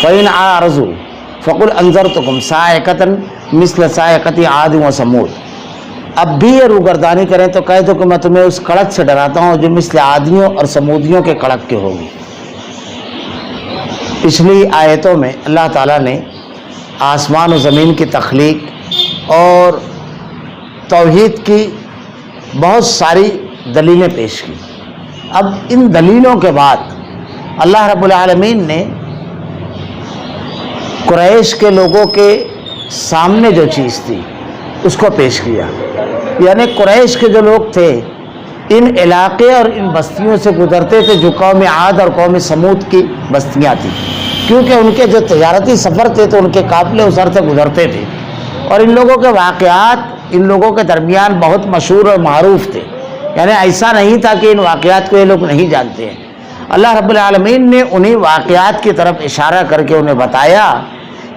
فَإِنْ عَارَضُوا فَقُلْ أَنذَرْتُكُمْ صَاعِقَةً مِثْلَ صَاعِقَةِ عَادٍ وَثَمُودَ۔ اب بھی یہ روگردانی کریں تو کہہ دو کہ میں تمہیں اس کڑک سے ڈراتا ہوں جو مثل عادیوں اور سمودیوں کے کڑک کے ہوگی۔ پچھلی آیتوں میں اللہ تعالیٰ نے آسمان و زمین کی تخلیق اور توحید کی بہت ساری دلیلیں پیش کی۔ اب ان دلیلوں کے بعد اللہ رب العالمین نے قریش کے لوگوں کے سامنے جو چیز تھی اس کو پیش کیا، یعنی قریش کے جو لوگ تھے ان علاقے اور ان بستیوں سے گزرتے تھے جو قوم عاد اور قوم سمود کی بستیاں تھیں، کیونکہ ان کے جو تجارتی سفر تھے تو ان کے قافلے اس سے گزرتے تھے، اور ان لوگوں کے واقعات ان لوگوں کے درمیان بہت مشہور اور معروف تھے، یعنی ایسا نہیں تھا کہ ان واقعات کو یہ لوگ نہیں جانتے ہیں۔ اللہ رب العالمین نے انہی واقعات کی طرف اشارہ کر کے انہیں بتایا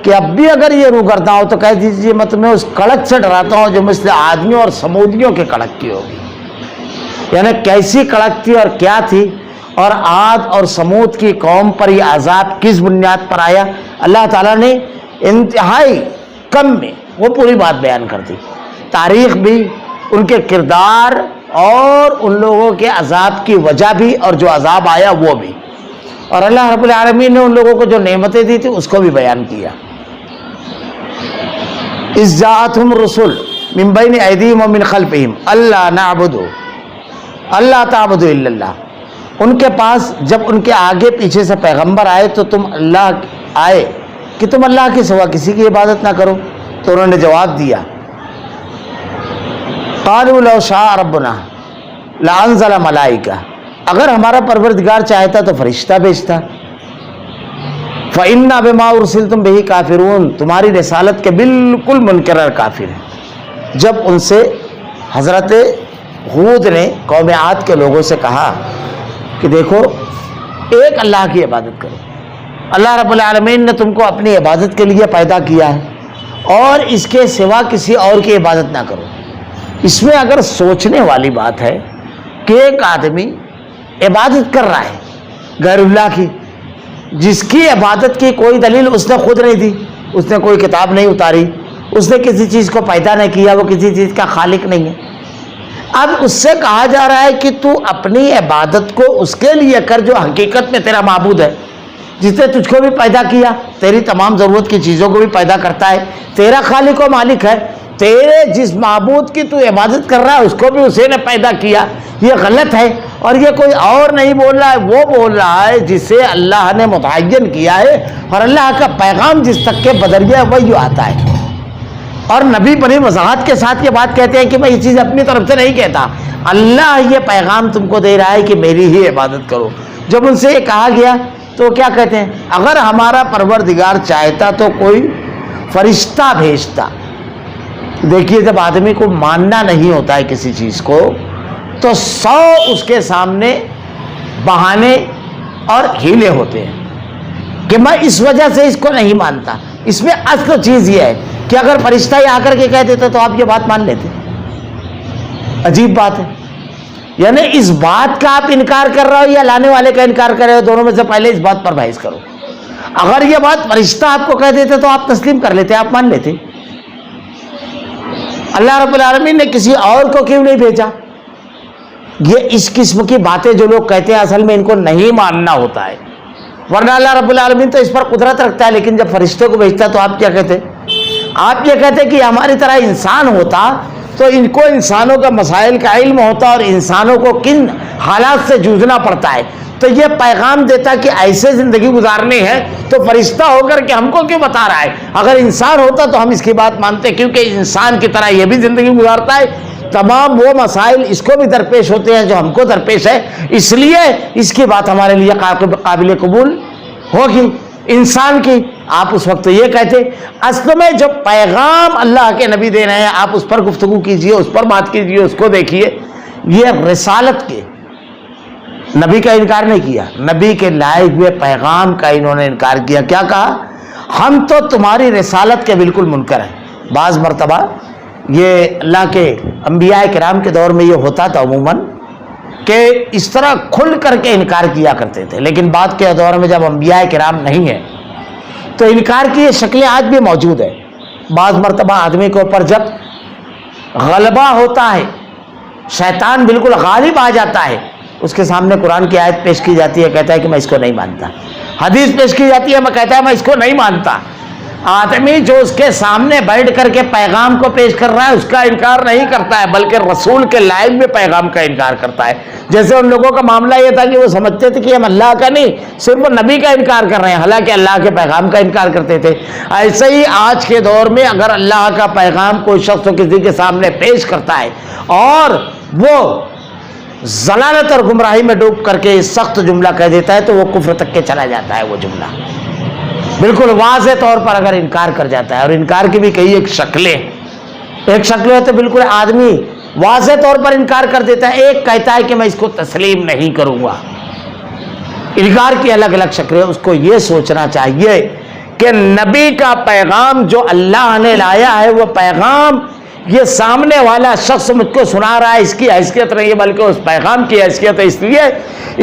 کہ اب بھی اگر یہ روگرداں ہو تو کہہ دیجیے میں تمہیں اس کڑک سے ڈراتا ہوں جو مثل عادیوں اور سمودیوں کے کڑک کی ہوگی۔ یعنی کیسی کڑک تھی اور کیا تھی، اور عاد اور سمود کی قوم پر یہ عذاب کس بنیاد پر آیا، اللہ تعالیٰ نے انتہائی کم میں وہ پوری بات بیان کر دی، تاریخ بھی، ان کے کردار اور ان لوگوں کے عذاب کی وجہ بھی، اور جو عذاب آیا وہ بھی، اور اللہ رب العالمین نے ان لوگوں کو جو نعمتیں دی تھی اس کو بھی بیان کیا۔ اذ جاءتهم الرسل من بین ایدیہم ومن خلفہم اللہ تعبدوا الا اللہ۔ ان کے پاس جب ان کے آگے پیچھے سے پیغمبر آئے تو تم اللہ آئے کہ تم اللہ کے سوا کسی کی عبادت نہ کرو، تو انہوں نے جواب دیا قالوا لو شاء ربنا لانزل ملائکہ، اگر ہمارا پروردگار چاہتا تو فرشتہ بھیجتا۔ فَإِنَّا بِمَا أُرْسِلْتُمْ بِهِ كَافِرُونَ، تمہاری رسالت کے بالکل منکر اور کافر ہیں۔ جب ان سے حضرت ہود نے قوم عاد کے لوگوں سے کہا کہ دیکھو ایک اللہ کی عبادت کرو، اللہ رب العالمین نے تم کو اپنی عبادت کے لیے پیدا کیا ہے، اور اس کے سوا کسی اور کی عبادت نہ کرو۔ اس میں اگر سوچنے والی بات ہے کہ ایک آدمی عبادت کر رہا ہے غیر اللہ کی، جس کی عبادت کی کوئی دلیل اس نے خود نہیں دی، اس نے کوئی کتاب نہیں اتاری، اس نے کسی چیز کو پیدا نہیں کیا، وہ کسی چیز کا خالق نہیں ہے۔ اب اس سے کہا جا رہا ہے کہ تو اپنی عبادت کو اس کے لیے کر جو حقیقت میں تیرا معبود ہے، جس نے تجھ کو بھی پیدا کیا، تیری تمام ضرورت کی چیزوں کو بھی پیدا کرتا ہے، تیرا خالق و مالک ہے، تیرے جس معبود کی تو عبادت کر رہا ہے اس کو بھی اسی نے پیدا کیا۔ یہ غلط ہے، اور یہ کوئی اور نہیں بول رہا ہے، وہ بول رہا ہے جسے اللہ نے متعین کیا ہے، اور اللہ کا پیغام جس تک کے بدریہ وہی آتا ہے۔ اور نبی بڑی وضاحت کے ساتھ یہ بات کہتے ہیں کہ میں یہ چیز اپنی طرف سے نہیں کہتا، اللہ یہ پیغام تم کو دے رہا ہے کہ میری ہی عبادت کرو۔ جب ان سے یہ کہا گیا تو کیا کہتے ہیں، اگر ہمارا پروردگار چاہتا تو کوئی فرشتہ بھیجتا۔ دیکھیے جب آدمی کو ماننا نہیں ہوتا ہے کسی چیز کو تو 100 اس کے سامنے بہانے اور ہیلے ہوتے ہیں کہ میں اس وجہ سے اس کو نہیں مانتا۔ اس میں اصل چیز یہ ہے کہ اگر فرشتہ یہ آ کر کے کہہ دیتا تو آپ یہ بات مان لیتے۔ عجیب بات ہے، یعنی اس بات کا آپ انکار کر رہے ہو یا لانے والے کا انکار کر رہے ہو، دونوں میں سے پہلے اس بات پر بحث کرو۔ اگر یہ بات فرشتہ آپ کو کہہ دیتے تو آپ تسلیم کر لیتے، آپ مان لیتے۔ اللہ رب العالمین نے کسی اور کو کیوں نہیں بھیجا؟ یہ اس قسم کی باتیں جو لوگ کہتے ہیں اصل میں ان کو نہیں ماننا ہوتا ہے، ورنہ اللہ رب العالمین تو اس پر قدرت رکھتا ہے۔ لیکن جب فرشتوں کو بھیجتا تو آپ کیا کہتے؟ آپ یہ کہتے کہ ہماری طرح انسان ہوتا تو ان کو انسانوں کے مسائل کا علم ہوتا اور انسانوں کو کن حالات سے جوجھنا پڑتا ہے، تو یہ پیغام دیتا کہ ایسے زندگی گزارنی ہے، تو فرشتہ ہو کر کے ہم کو کیوں بتا رہا ہے؟ اگر انسان ہوتا تو ہم اس کی بات مانتے، کیونکہ انسان کی طرح یہ بھی زندگی گزارتا ہے، تمام وہ مسائل اس کو بھی درپیش ہوتے ہیں جو ہم کو درپیش ہے، اس لیے اس کی بات ہمارے لیے قابل قبول ہوگی انسان کی۔ آپ اس وقت یہ کہتے، اصل میں جو پیغام اللہ کے نبی دے رہے ہیں آپ اس پر گفتگو کیجئے، اس پر بات کیجئے، اس کو دیکھیے۔ یہ رسالت کے نبی کا انکار نہیں کیا، نبی کے لائے ہوئے پیغام کا انہوں نے انکار کیا۔ کیا کہا؟ ہم تو تمہاری رسالت کے بالکل منکر ہیں۔ بعض مرتبہ یہ اللہ کے انبیاء کرام کے دور میں یہ ہوتا تھا عموماً کہ اس طرح کھل کر کے انکار کیا کرتے تھے، لیکن بعد کے دور میں جب انبیاء کرام نہیں ہیں تو انکار کی یہ شکلیں آج بھی موجود ہے. بعض مرتبہ آدمی کے اوپر جب غلبہ ہوتا ہے, شیطان بالکل غالب آ جاتا ہے, اس کے سامنے قرآن کی آیت پیش کی جاتی ہے, کہتا ہے کہ میں اس کو نہیں مانتا. حدیث پیش کی جاتی ہے, میں کہتا ہے میں اس کو نہیں مانتا. آدمی جو اس کے سامنے بیٹھ کر کے پیغام کو پیش کر رہا ہے اس کا انکار نہیں کرتا ہے, بلکہ رسول کے لائف میں پیغام کا انکار کرتا ہے. جیسے ان لوگوں کا معاملہ یہ تھا کہ وہ سمجھتے تھے کہ ہم اللہ کا نہیں صرف نبی کا انکار کر رہے ہیں, حالانکہ اللہ کے پیغام کا انکار کرتے تھے. ایسے ہی آج کے دور میں اگر اللہ کا پیغام کوئی شخص کسی کے سامنے پیش کرتا ہے اور وہ ضلالت اور گمراہی میں ڈوب کر کے سخت جملہ کہہ دیتا ہے تو وہ کفر تک کے چلا جاتا ہے. وہ جملہ بالکل واضح طور پر اگر انکار کر جاتا ہے, اور انکار کی بھی کئی ایک شکلیں, ایک شکل ہے تو بالکل آدمی واضح طور پر انکار کر دیتا ہے, ایک کہتا ہے کہ میں اس کو تسلیم نہیں کروں گا. انکار کی الگ الگ شکلیں. اس کو یہ سوچنا چاہیے کہ نبی کا پیغام جو اللہ نے لایا ہے وہ پیغام یہ سامنے والا شخص مجھ کو سنا رہا ہے, اس کی حیثیت نہیں ہے بلکہ اس پیغام کی حیثیت ہے. اس لیے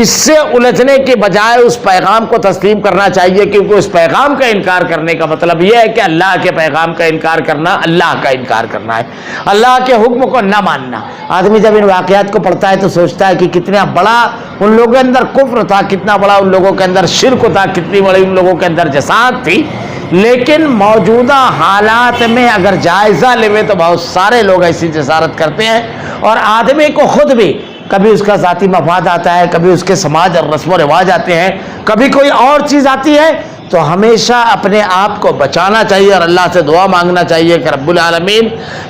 اس سے الجھنے کے بجائے اس پیغام کو تسلیم کرنا چاہیے, کیونکہ اس پیغام کا انکار کرنے کا مطلب یہ ہے کہ اللہ کے پیغام کا انکار کرنا اللہ کا انکار کرنا ہے, اللہ کے حکم کو نہ ماننا. آدمی جب ان واقعات کو پڑھتا ہے تو سوچتا ہے کہ کتنا بڑا ان لوگوں کے اندر کفر تھا, کتنا بڑا ان لوگوں کے اندر شرک تھا, کتنی بڑی ان لوگوں کے اندر جسارت تھی. لیکن موجودہ حالات میں اگر جائزہ لے تو بہت سارے لوگ ایسی جسارت کرتے ہیں, اور آدمی کو خود بھی کبھی اس کا ذاتی مفاد آتا ہے, کبھی اس کے سماج اور رسم و رواج آتے ہیں, کبھی کوئی اور چیز آتی ہے, تو ہمیشہ اپنے آپ کو بچانا چاہیے اور اللہ سے دعا مانگنا چاہیے کہ رب العالمین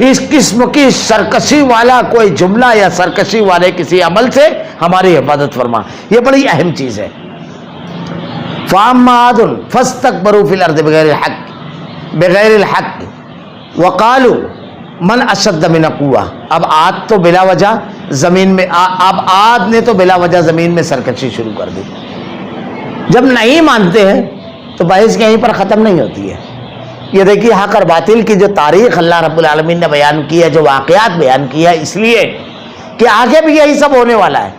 اس قسم کی سرکشی والا کوئی جملہ یا سرکشی والے کسی عمل سے ہماری حفاظت فرما. یہ بڑی اہم چیز ہے. فَأَمَّا عَادٌ فَاسْتَكْبَرُوا فِي الْأَرْضِ بِغَيْرِ الْحَقِّ وَقَالُوا مَنْ أَشَدَّ مِنَ قُوَّةٍ. اب عاد تو بلا وجہ زمین میں, اب عاد نے تو بلا وجہ زمین میں سرکشی شروع کر دی. جب نہیں مانتے ہیں تو بحث یہیں پر ختم نہیں ہوتی ہے. یہ دیکھیے حق اور باطل کی جو تاریخ اللہ رب العالمین نے بیان کی ہے, جو واقعات بیان کی ہے, اس لیے کہ آگے بھی یہی سب ہونے والا ہے.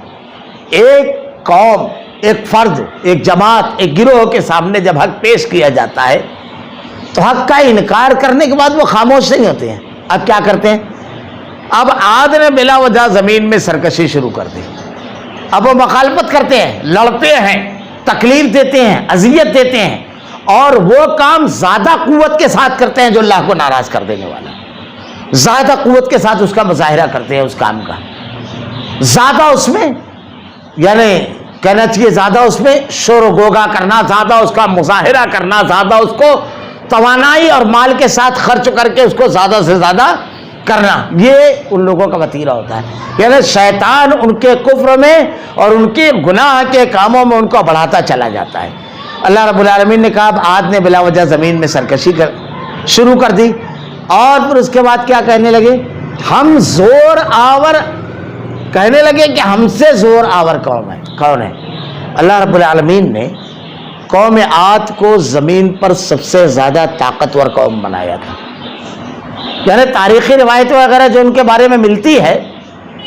ایک قوم, ایک فرد, ایک جماعت, ایک گروہ کے سامنے جب حق پیش کیا جاتا ہے تو حق کا انکار کرنے کے بعد وہ خاموش نہیں ہوتے ہیں. اب کیا کرتے ہیں؟ اب عاد نے بلا وجہ زمین میں سرکشی شروع کر دی. اب وہ مخالفت کرتے ہیں, لڑتے ہیں, تکلیف دیتے ہیں, اذیت دیتے ہیں, اور وہ کام زیادہ قوت کے ساتھ کرتے ہیں جو اللہ کو ناراض کر دینے والا. زیادہ قوت کے ساتھ اس کا مظاہرہ کرتے ہیں, اس کام کا زیادہ اس میں, یعنی کہنا چاہیے زیادہ اس میں شور و گوگا کرنا, زیادہ اس کا مظاہرہ کرنا, زیادہ اس کو توانائی اور مال کے ساتھ خرچ کر کے اس کو زیادہ سے زیادہ کرنا. یہ ان لوگوں کا وتیرہ ہوتا ہے. یعنی شیطان ان کے کفر میں اور ان کے گناہ کے کاموں میں ان کو بڑھاتا چلا جاتا ہے. اللہ رب العالمین نے کہا اب عاد نے بلا وجہ زمین میں سرکشی شروع کر دی, اور پھر اس کے بعد کیا کہنے لگے؟ ہم زور آور, کہنے لگے کہ ہم سے زور آور کون ہے. اللہ رب العالمین نے قوم عاد کو زمین پر سب سے زیادہ طاقتور قوم بنایا تھا. یعنی تاریخی روایتیں وغیرہ جو ان کے بارے میں ملتی ہے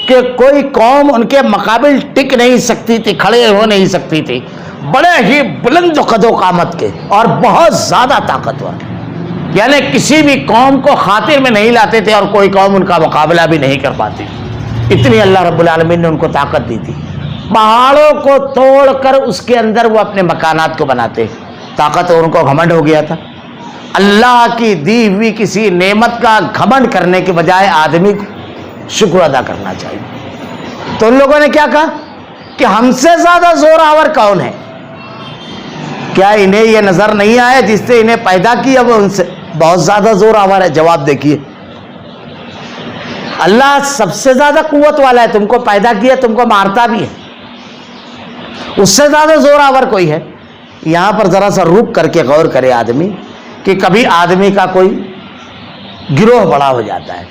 کہ کوئی قوم ان کے مقابل ٹک نہیں سکتی تھی, کھڑے ہو نہیں سکتی تھی, بڑے ہی بلند قد و قامت کے اور بہت زیادہ طاقتور. یعنی کسی بھی قوم کو خاطر میں نہیں لاتے تھے اور کوئی قوم ان کا مقابلہ بھی نہیں کر پاتی. اتنی اللہ رب العالمین نے ان کو طاقت دی تھی. پہاڑوں کو توڑ کر اس کے اندر وہ اپنے مکانات کو بناتے. طاقت اور ان کو گھمنڈ ہو گیا تھا. اللہ کی دی ہوئی کسی نعمت کا گھمنڈ کرنے کے بجائے آدمی کو شکر ادا کرنا چاہیے. تو ان لوگوں نے کیا کہا کہ ہم سے زیادہ زور آور کون ہے؟ کیا انہیں یہ نظر نہیں آیا جس سے انہیں پیدا کیا وہ ان سے بہت زیادہ زور آور ہے؟ جواب دیکھیے, اللہ سب سے زیادہ قوت والا ہے, تم کو پیدا کیا, تم کو مارتا بھی ہے, اس سے زیادہ زور آور کوئی ہے؟ یہاں پر ذرا سا رک کر کے غور کرے آدمی کہ کبھی آدمی کا کوئی گروہ بڑا ہو جاتا ہے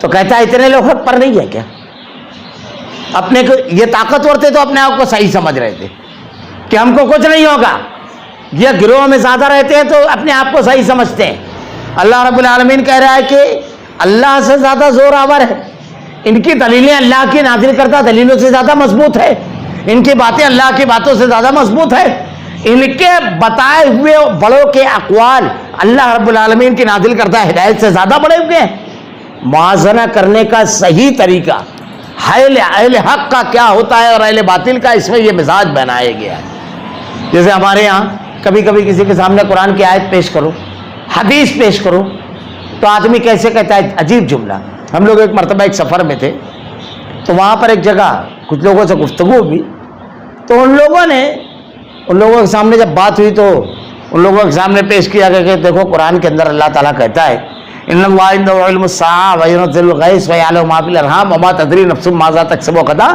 تو کہتا ہے اتنے لوگ حق پر نہیں ہے کیا؟ اپنے کو یہ طاقتور تھے تو اپنے آپ کو صحیح سمجھ رہے تھے کہ ہم کو کچھ نہیں ہوگا. یہ گروہ میں زیادہ رہتے ہیں تو اپنے آپ کو صحیح سمجھتے ہیں. اللہ رب العالمین کہہ رہا ہے کہ اللہ سے زیادہ زور آور ہے. ان کی دلیلیں اللہ کی نازل کردہ دلیلوں سے زیادہ مضبوط ہے, ان کی باتیں اللہ کی باتوں سے زیادہ مضبوط ہے. ان کے بتائے ہوئے بڑوں کے اقوال اللہ رب العالمین کی نازل کردہ ہدایت سے زیادہ بڑے ہوئے ہیں؟ موازنہ کرنے کا صحیح طریقہ اہل حق کا کیا ہوتا ہے اور اہل باطل کا، اس میں یہ مزاج بنایا گیا ہے۔ جیسے ہمارے ہاں کبھی کبھی کسی کے سامنے قرآن کی آیت پیش کرو، حدیث پیش کرو، تو آدمی کیسے کہتا ہے، عجیب جملہ۔ ہم لوگ ایک مرتبہ ایک سفر میں تھے، تو وہاں پر ایک جگہ کچھ لوگوں سے گفتگو ہوئی، تو ان لوگوں کے سامنے جب بات ہوئی تو ان لوگوں کے سامنے پیش کیا گیا کہ دیکھو قرآن کے اندر اللہ تعالیٰ کہتا ہے ان اللہ عنده علم الساعة وينزل الغيث ويعلم ما في الارحام وما تدري نفس ماذا تكسب غدا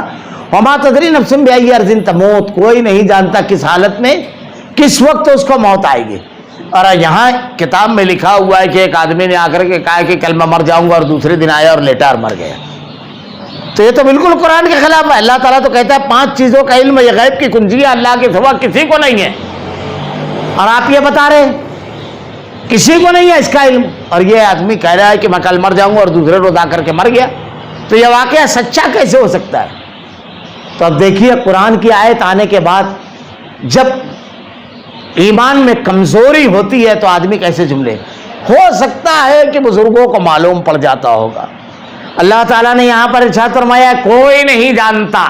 وما تدري نفس بأي ارض تموت۔ کوئی نہیں جانتا کس حالت میں کس وقت اس کو موت آئے گی۔ اور یہاں کتاب میں لکھا ہوا ہے کہ ایک آدمی نے آ کر کے کہا کہ کل میں مر جاؤں گا، اور دوسرے دن آیا اور لیٹا اور مر گیا۔ تو یہ تو بالکل قرآن کے خلاف ہے۔ اللہ تعالیٰ تو کہتا ہے 5 چیزوں کا علم، یہ غیب کی کنجیاں اللہ کے سوا کسی کو نہیں ہے، اور آپ یہ بتا رہے ہیں کسی کو نہیں ہے اس کا علم، اور یہ آدمی کہہ رہا ہے کہ میں کل مر جاؤں گا اور دوسرے روز آ کر کے مر گیا۔ تو یہ واقعہ سچا کیسے ہو سکتا ہے؟ تو اب دیکھیے قرآن کی آیت آنے کے بعد جب ایمان میں کمزوری ہوتی ہے تو آدمی کیسے جملے، ہو سکتا ہے کہ بزرگوں کو معلوم پڑ جاتا ہوگا۔ اللہ تعالیٰ نے یہاں پر ارشاد فرمایا کوئی نہیں جانتا،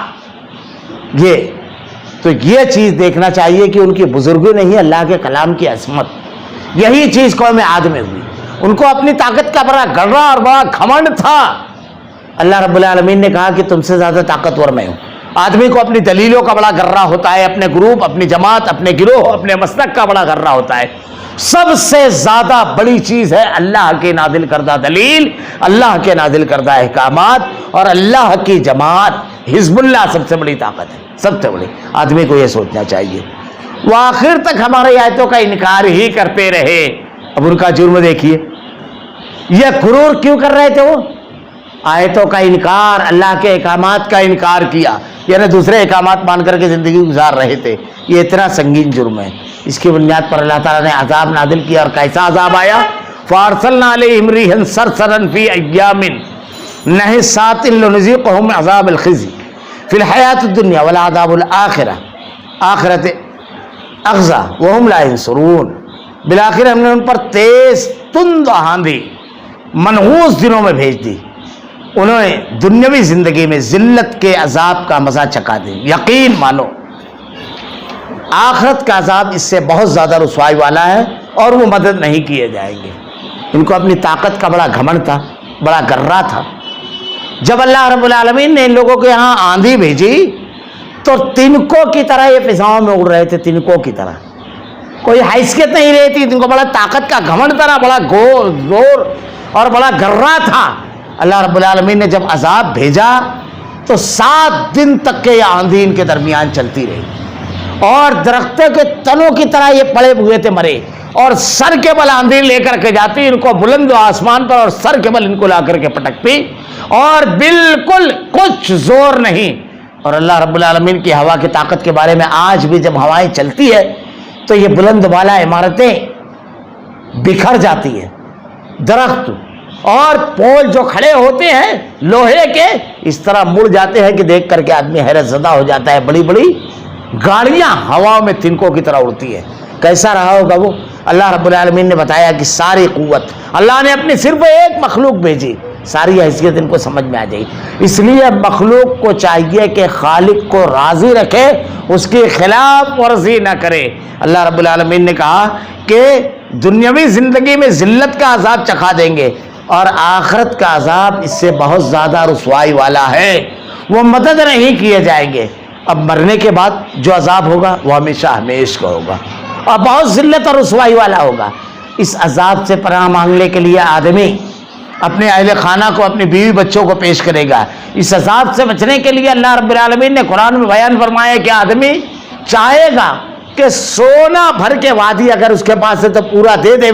تو یہ چیز دیکھنا چاہیے کہ ان کی بزرگی نہیں، اللہ کے کلام کی عظمت۔ یہی چیز قوم عاد میں ہوئی، ان کو اپنی طاقت کا بڑا گرہ اور بڑا گھمنڈ تھا۔ اللہ رب العالمین نے کہا کہ تم سے زیادہ طاقتور میں ہوں۔ آدمی کو اپنی دلیلوں کا بڑا گرہ ہوتا ہے، اپنے گروپ، اپنی جماعت، اپنے گروہ، اپنے مسلک کا بڑا گرہ ہوتا ہے۔ سب سے زیادہ بڑی چیز ہے اللہ کے نازل کردہ دلیل، اللہ کے نازل کردہ احکامات، اور اللہ کی جماعت حزب اللہ سب سے بڑی طاقت ہے، سب سے بڑی۔ آدمی کو یہ سوچنا چاہیے۔ وہ آخر تک ہماری آیتوں کا انکار ہی کرتے رہے۔ اب ان کا جرم دیکھیے، یہ غرور کیوں کر رہے تھے؟ وہ آیتوں کا انکار، اللہ کے احکامات کا انکار کیا، یعنی دوسرے احکامات مان کر کے زندگی گزار رہے تھے۔ یہ اتنا سنگین جرم ہے، اس کی بنیاد پر اللہ تعالیٰ نے عذاب نازل کیا، اور کیسا عذاب آیا؟ فَأَرْسَلْنَا عَلَيْهِمْ رِيحًا صَرْصَرًا فِي أَيَّامٍ نَحِسَاتٍ لِنُذِيقَهُمْ عَذَابَ الْخِزْيِ فِي الْحَيَاةِ الدُّنْيَا وَلَعَذَابُ الْآخِرَةِ آخرت اغزا وهم لا ينصرون۔ بالآخر ہم نے ان پر تیز تند آندھی منحوس دنوں میں بھیج دی، انہوں نے دنیاوی زندگی میں ذلت کے عذاب کا مزہ چکھا دی۔ یقین مانو آخرت کا عذاب اس سے بہت زیادہ رسوائی والا ہے، اور وہ مدد نہیں کیے جائیں گے۔ ان کو اپنی طاقت کا بڑا گھمنڈ تھا، بڑا گرہ تھا۔ جب اللہ رب العالمین نے ان لوگوں کے یہاں آندھی بھیجی تو تنکوں کی طرح یہ فضاؤں میں اڑ رہے تھے، تنکوں کی طرح، کوئی حیثیت نہیں رہی تھی، ان کو بڑا طاقت کا گھمنڈ تھا، بڑا زور اور بڑا گرہ تھا۔ اللہ رب العالمین نے جب عذاب بھیجا تو 7 دن تک کے یہ آندھی ان کے درمیان چلتی رہی، اور درختوں کے تنوں کی طرح یہ پڑے ہوئے تھے مرے، اور سر کے بل آندھی لے کر کے جاتی ان کو بلند آسمان پر، اور سر کے بل ان کو لا کر کے پٹکتی، اور بالکل کچھ زور نہیں۔ اور اللہ رب العالمین کی ہوا کی طاقت کے بارے میں آج بھی جب ہوائیں چلتی ہے تو یہ بلند بالا عمارتیں بکھر جاتی ہیں، درخت اور پول جو کھڑے ہوتے ہیں لوہے کے اس طرح مڑ جاتے ہیں کہ دیکھ کر کے آدمی حیرت زدہ ہو جاتا ہے۔ بڑی بڑی گاڑیاں ہوا میں تنکوں کی طرح اڑتی ہے، کیسا رہا ہوگا وہ؟ اللہ رب العالمین نے بتایا کہ ساری قوت اللہ نے اپنی صرف ایک مخلوق بھیجی، ساری حیثیت ان کو سمجھ میں آ جائے۔ اس لیے مخلوق کو چاہیے کہ خالق کو راضی رکھے، اس کی خلاف ورزی نہ کرے۔ اللہ رب العالمین نے کہا کہ دنیاوی زندگی میں ذلت کا عذاب چکھا دیں گے، اور آخرت کا عذاب اس سے بہت زیادہ رسوائی والا ہے، وہ مدد نہیں کیے جائیں گے۔ اب مرنے کے بعد جو عذاب ہوگا وہ ہمیشہ ہمیشہ کا ہوگا، اور بہت ذلت اور رسوائی والا ہوگا۔ اس عذاب سے پناہ مانگنے کے لیے آدمی اپنے اہل خانہ کو، اپنی بیوی بچوں کو پیش کرے گا۔ اس عذاب سے بچنے کے لیے اللہ رب العالمین نے قرآن میں بیان فرمایا کہ آدمی چاہے گا کہ سونا بھر کے وادی اگر اس کے پاس ہے تو پورا دے دے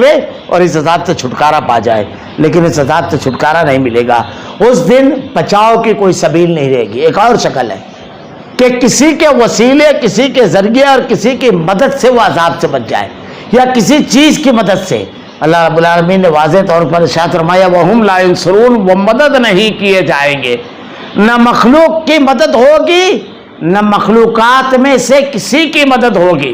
اور اس عذاب سے چھٹکارا پا جائے، لیکن اس عذاب سے چھٹکارا نہیں ملے گا۔ اس دن بچاؤ کی کوئی سبیل نہیں رہے گی۔ ایک اور شکل ہے کہ کسی کے وسیلے، کسی کے ذریعے اور کسی کی مدد سے وہ عذاب سے بچ جائے، یا کسی چیز کی مدد سے۔ اللہ رب العالمین نے واضح طور پر ارشاد فرمایا وَهُمْ لَا يُنصَرُونَ، وہ مدد نہیں کیے جائیں گے۔ نہ مخلوق کی مدد ہوگی، نہ مخلوقات میں سے کسی کی مدد ہوگی۔